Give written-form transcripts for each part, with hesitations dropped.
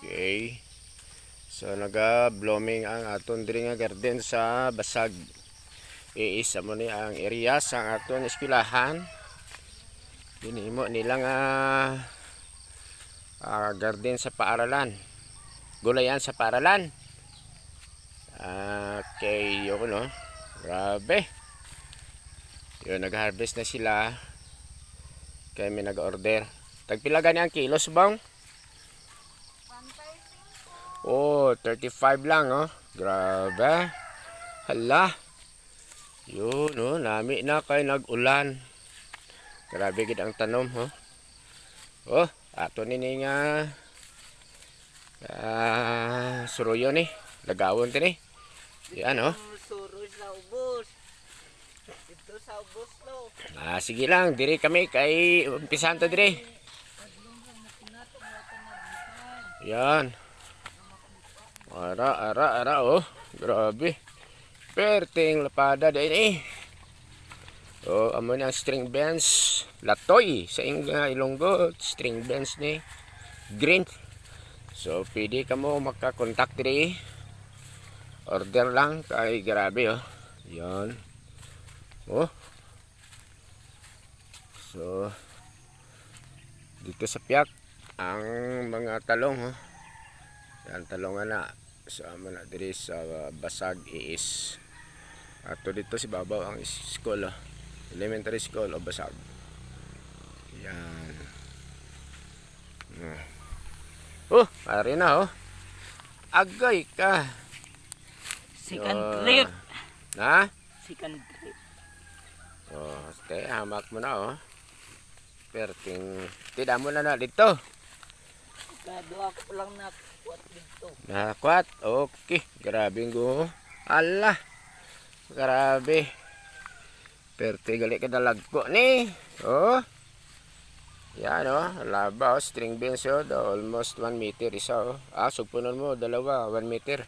Okay. So naga-blooming ang aton diri nga garden sa basag. Iisa mo ni ang area sa aton eskwelahan. Dinimo nila nga garden sa paaralan. Gulayan sa paaralan. Okay, yun no. Grabe. Yun, nag-harvest na sila. Kaya may nag-order. Tagpila gani ang kilos bang? Oh, 35 lang oh. Grabe. Hala. Yun oh, nami na kay nag-ulan. Grabe gid ang tanom oh. Oh, ato nini nga suruyo ni. Lagawon tini. Yan oh. Suroy sa ubos. Dito sa ubos lo. Sige lang, diri kami kay umpisahan ta diri. Yan. Ara oh. Grabe. Perting lapada din eh. Oh, amo na string bench latoy sa Ilonggo, string bench ni green. So pwede ka mo makakontak diri. Order lang kay grabe oh. Yan. Oh. So dito sa piyak ang mga talong oh. Yan talongan na. So amo na diri sa basag is. Ato dito si babaw ang school oh. Elementary school o basag. Yan. Oh, pare na oh. Agay ka. Second trip. Na? Second trip. Oh, stay hamak mo na oh. Perting tidak mo na dito. Kado ako lang nakuat dito. Nakuat. Okay, grabe go. Allah. Grabe. Perte gali ka dalag ko ni. Oh. Yan oh, laba oh, string beans oh, almost 1 meter isa oh. Sugpunon mo dalawa, 1 meter.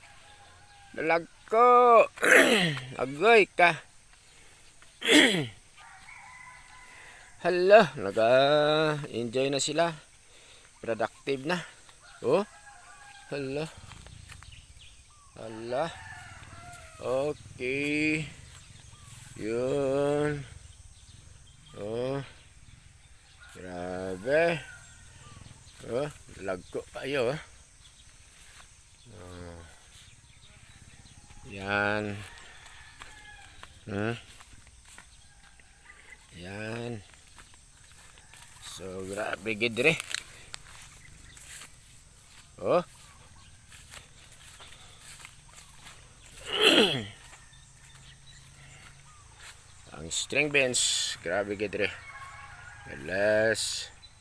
Dalag ko. Agoy ka. Hala, naga-enjoy na sila. Productive na. Oh. Hala. Hala. Okay. Yun. Oh. Grabe. Oh, lagko kayo. Oh. Yan. Yan. So, grabe gidre. Oh. Ang string bench, grabe gidre. Alas.